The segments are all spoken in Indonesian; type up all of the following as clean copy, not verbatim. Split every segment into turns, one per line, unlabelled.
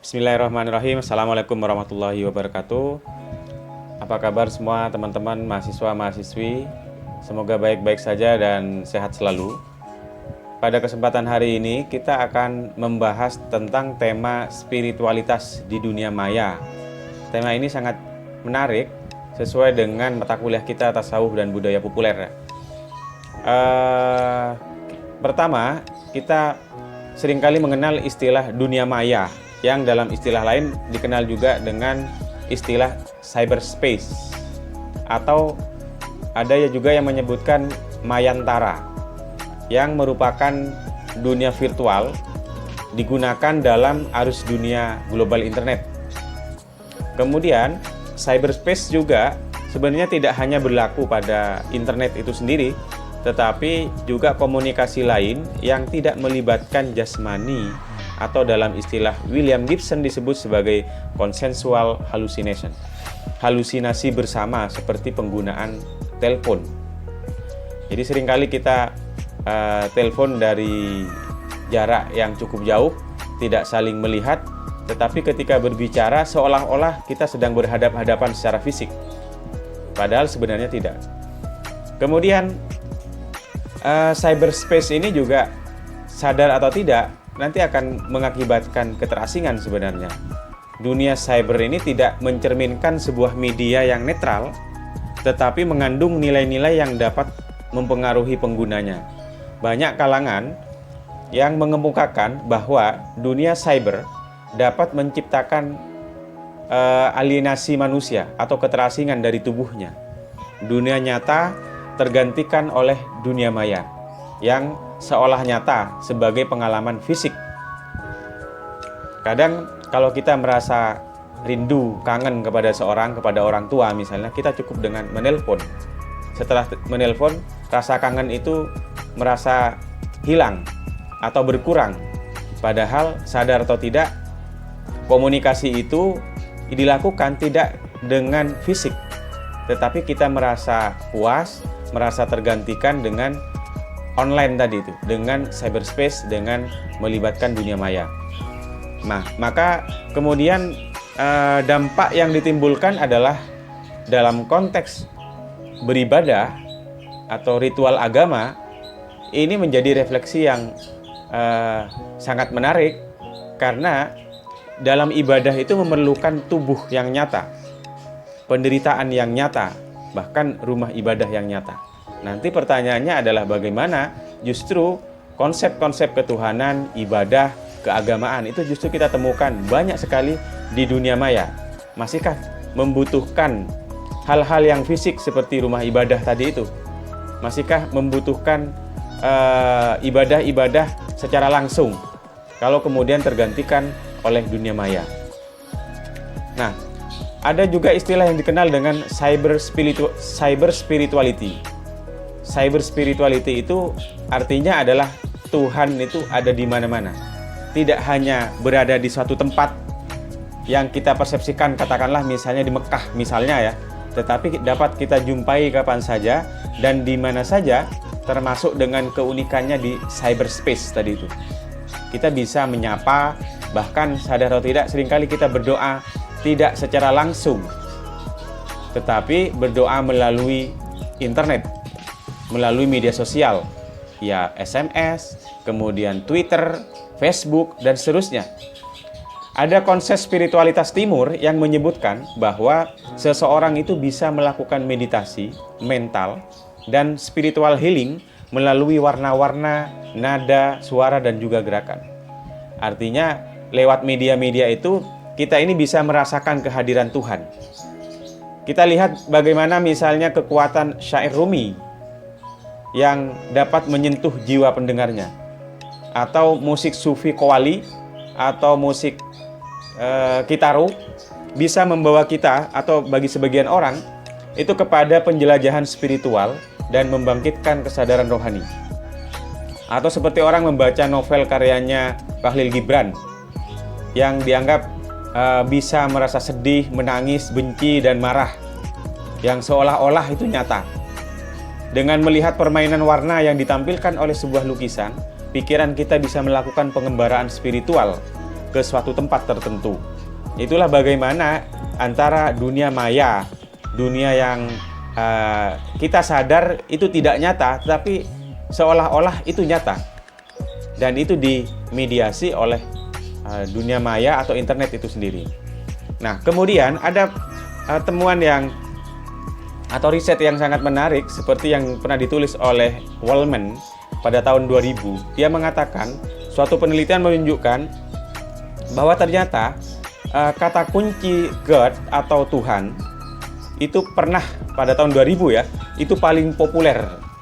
Bismillahirrahmanirrahim. Assalamualaikum warahmatullahi wabarakatuh. Apa kabar semua teman-teman mahasiswa-mahasiswi? Semoga baik-baik saja dan sehat selalu. Pada kesempatan hari ini kita akan membahas tentang tema spiritualitas di dunia maya. Tema ini sangat menarik sesuai dengan mata kuliah kita tasawuf dan budaya populer. Pertama, kita seringkali mengenal istilah dunia maya, yang dalam istilah lain dikenal juga dengan istilah cyberspace, atau ada juga yang menyebutkan mayantara, yang merupakan dunia virtual digunakan dalam arus dunia global internet. Kemudian cyberspace juga sebenarnya tidak hanya berlaku pada internet itu sendiri, tetapi juga komunikasi lain yang tidak melibatkan jasmani, atau dalam istilah William Gibson disebut sebagai consensual hallucination, halusinasi bersama seperti penggunaan telepon. Jadi seringkali kita telepon dari jarak yang cukup jauh, tidak saling melihat, tetapi ketika berbicara seolah-olah kita sedang berhadap-hadapan secara fisik, padahal sebenarnya tidak. Kemudian cyberspace ini juga, sadar atau tidak, nanti akan mengakibatkan keterasingan sebenarnya. Dunia cyber ini tidak mencerminkan sebuah media yang netral, tetapi mengandung nilai-nilai yang dapat mempengaruhi penggunanya. Banyak kalangan yang mengemukakan bahwa dunia cyber dapat menciptakan alienasi manusia atau keterasingan dari tubuhnya. Dunia nyata tergantikan oleh dunia maya yang seolah nyata sebagai pengalaman fisik. Kadang kalau kita merasa rindu, kangen kepada orang tua misalnya, kita cukup dengan menelpon. Setelah menelpon, rasa kangen itu merasa hilang atau berkurang. Padahal sadar atau tidak, komunikasi itu dilakukan tidak dengan fisik, tetapi kita merasa puas, merasa tergantikan dengan online tadi itu, dengan cyberspace, dengan melibatkan dunia maya. Nah, maka kemudian dampak yang ditimbulkan adalah dalam konteks beribadah atau ritual agama, ini menjadi refleksi yang sangat menarik, karena dalam ibadah itu memerlukan tubuh yang nyata, penderitaan yang nyata, bahkan rumah ibadah yang nyata. Nanti pertanyaannya adalah bagaimana justru konsep-konsep ketuhanan, ibadah, keagamaan itu justru kita temukan banyak sekali di dunia maya. Masihkah membutuhkan hal-hal yang fisik seperti rumah ibadah tadi itu? Masihkah membutuhkan ibadah-ibadah secara langsung kalau kemudian tergantikan oleh dunia maya? Nah, ada juga istilah yang dikenal dengan cyber spirituality. Cyber spirituality itu artinya adalah Tuhan itu ada di mana-mana. Tidak hanya berada di suatu tempat yang kita persepsikan, katakanlah misalnya di Mekah misalnya ya, tetapi dapat kita jumpai kapan saja dan di mana saja, termasuk dengan keunikannya di cyberspace tadi itu. Kita bisa menyapa, bahkan sadar atau tidak seringkali kita berdoa tidak secara langsung, tetapi berdoa melalui internet, melalui media sosial, ya SMS, kemudian Twitter, Facebook, dan seterusnya. Ada konsep spiritualitas timur yang menyebutkan bahwa seseorang itu bisa melakukan meditasi mental dan spiritual healing melalui warna-warna, nada, suara, dan juga gerakan. Artinya lewat media-media itu kita ini bisa merasakan kehadiran Tuhan. Kita lihat bagaimana misalnya kekuatan syair Rumi yang dapat menyentuh jiwa pendengarnya, atau musik sufi Qawwali atau musik Kitaru bisa membawa kita, atau bagi sebagian orang itu, kepada penjelajahan spiritual dan membangkitkan kesadaran rohani. Atau seperti orang membaca novel karyanya Khalil Gibran yang dianggap bisa merasa sedih, menangis, benci, dan marah, yang seolah-olah itu nyata. Dengan melihat permainan warna yang ditampilkan oleh sebuah lukisan, pikiran kita bisa melakukan pengembaraan spiritual ke suatu tempat tertentu. Itulah bagaimana antara dunia maya, dunia yang kita sadar itu tidak nyata, tetapi seolah-olah itu nyata. Dan itu dimediasi oleh dunia maya atau internet itu sendiri. Nah, kemudian ada temuan atau riset yang sangat menarik seperti yang pernah ditulis oleh Wellman pada tahun 2000. Dia mengatakan suatu penelitian menunjukkan bahwa ternyata kata kunci God atau Tuhan itu pernah pada tahun 2000 ya, itu paling populer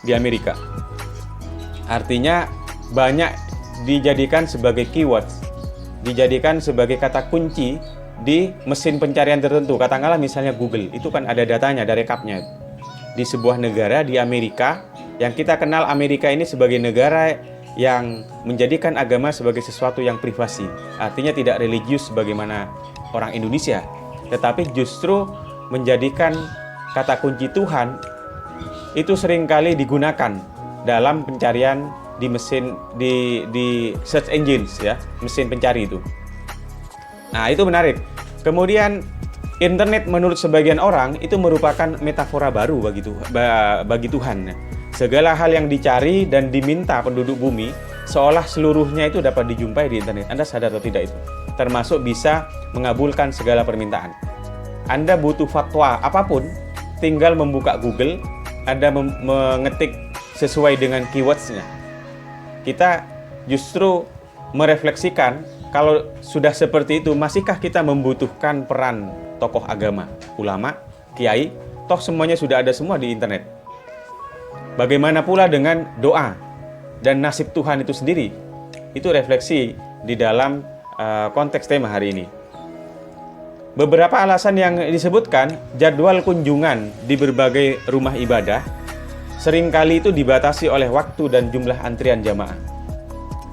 di Amerika. Artinya banyak dijadikan sebagai keywords, dijadikan sebagai kata kunci di mesin pencarian tertentu. Katakanlah misalnya Google, itu kan ada datanya, ada rekapnya. Di sebuah negara di Amerika, yang kita kenal Amerika ini sebagai negara yang menjadikan agama sebagai sesuatu yang privasi. Artinya tidak religius sebagaimana orang Indonesia, tetapi justru menjadikan kata kunci Tuhan itu seringkali digunakan dalam pencarian di mesin di search engines ya, mesin pencari itu. Nah, itu menarik. Kemudian internet menurut sebagian orang itu merupakan metafora baru bagi Tuhan. Segala hal yang dicari dan diminta penduduk bumi seolah seluruhnya itu dapat dijumpai di internet. Anda sadar atau tidak itu? Termasuk bisa mengabulkan segala permintaan. Anda butuh fatwa apapun, tinggal membuka Google, Anda mengetik sesuai dengan keywords-nya. Kita justru merefleksikan, kalau sudah seperti itu, masihkah kita membutuhkan peran tokoh agama, ulama, kiai? Toh semuanya sudah ada semua di internet. Bagaimana pula dengan doa dan nasib Tuhan itu sendiri? Itu refleksi di dalam konteks tema hari ini. Beberapa alasan yang disebutkan, jadwal kunjungan di berbagai rumah ibadah seringkali itu dibatasi oleh waktu dan jumlah antrian jamaah.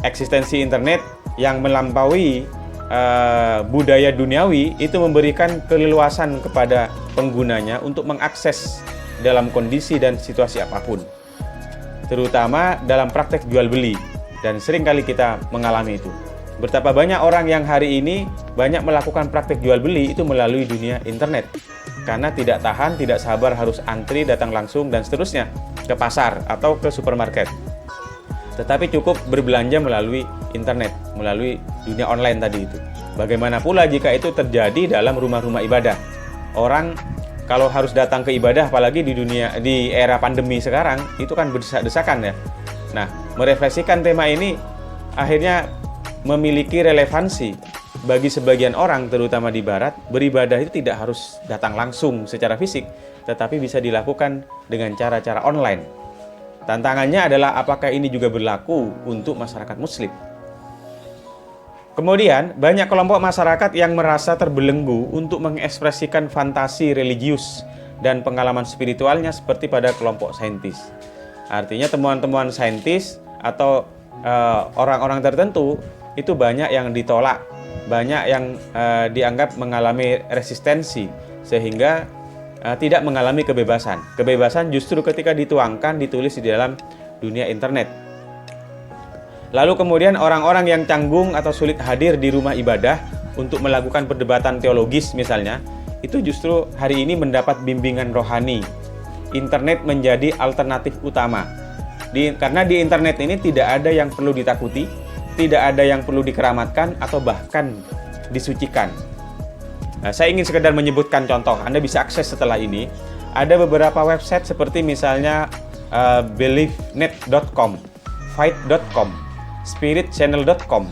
Eksistensi internet yang melampaui budaya duniawi itu memberikan keleluasan kepada penggunanya untuk mengakses dalam kondisi dan situasi apapun, terutama dalam praktek jual beli, dan seringkali kita mengalami itu. Betapa banyak orang yang hari ini banyak melakukan praktek jual beli itu melalui dunia internet, karena tidak tahan, tidak sabar harus antri, datang langsung dan seterusnya ke pasar atau ke supermarket. Tetapi cukup berbelanja melalui internet, melalui dunia online tadi itu. Bagaimana pula jika itu terjadi dalam rumah-rumah ibadah? Orang kalau harus datang ke ibadah, apalagi di era pandemi sekarang, itu kan berdesak-desakan ya. Nah, merefleksikan tema ini akhirnya memiliki relevansi bagi sebagian orang, terutama di barat. Beribadah itu tidak harus datang langsung secara fisik, tetapi bisa dilakukan dengan cara-cara online. Tantangannya adalah apakah ini juga berlaku untuk masyarakat muslim. Kemudian, banyak kelompok masyarakat yang merasa terbelenggu untuk mengekspresikan fantasi religius dan pengalaman spiritualnya seperti pada kelompok saintis. Artinya temuan-temuan saintis atau orang-orang tertentu itu banyak yang ditolak, banyak yang dianggap mengalami resistensi, sehingga tidak mengalami kebebasan. Kebebasan justru ketika dituangkan, ditulis di dalam dunia internet. Lalu kemudian orang-orang yang canggung atau sulit hadir di rumah ibadah untuk melakukan perdebatan teologis misalnya, itu justru hari ini mendapat bimbingan rohani. Internet menjadi alternatif utama. Karena di internet ini tidak ada yang perlu ditakuti, tidak ada yang perlu dikeramatkan atau bahkan disucikan. Nah, saya ingin sekedar menyebutkan contoh, Anda bisa akses setelah ini. Ada beberapa website seperti misalnya beliefnet.com, fight.com, spiritchannel.com.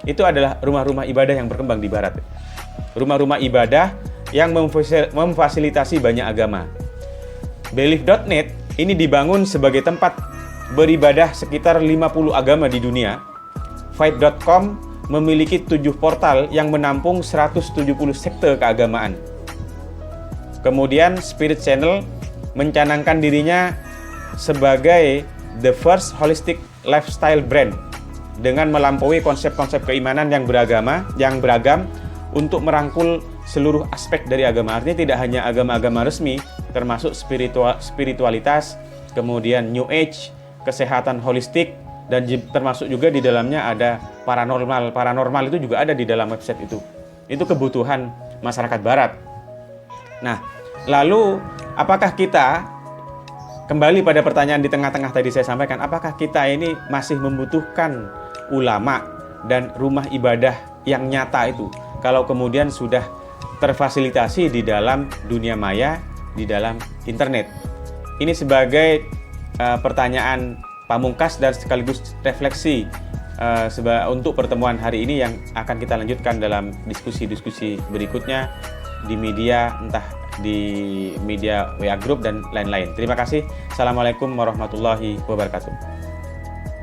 Itu adalah rumah-rumah ibadah yang berkembang di barat. Rumah-rumah ibadah yang memfasilitasi banyak agama. Belief.net ini dibangun sebagai tempat beribadah sekitar 50 agama di dunia. Fight.com memiliki 7 portal yang menampung 170 sekte keagamaan. Kemudian Spirit Channel mencanangkan dirinya sebagai the first holistic lifestyle brand dengan melampaui konsep-konsep keimanan yang beragam untuk merangkul seluruh aspek dari agama. Artinya tidak hanya agama-agama resmi, termasuk spiritualitas, kemudian New Age, kesehatan holistik, Dan termasuk juga di dalamnya ada paranormal. Paranormal itu juga ada di dalam website itu. Itu kebutuhan masyarakat barat. Nah, lalu apakah kita, kembali pada pertanyaan di tengah-tengah tadi saya sampaikan, apakah kita ini masih membutuhkan ulama dan rumah ibadah yang nyata itu kalau kemudian sudah terfasilitasi di dalam dunia maya, di dalam internet? Ini sebagai pertanyaan pamungkas dan sekaligus refleksi untuk pertemuan hari ini yang akan kita lanjutkan dalam diskusi-diskusi berikutnya di media, entah di media WA Group dan lain-lain. Terima kasih. Assalamualaikum warahmatullahi wabarakatuh.